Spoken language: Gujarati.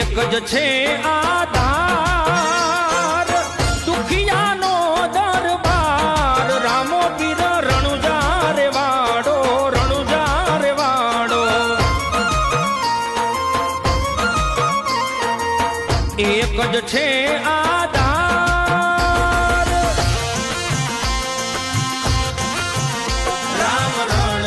એક જ છે આધાર દુખિયાનો દરબાર રામો પીર રણુજા રે વાડો રણુજા રે વાડો એક જ છે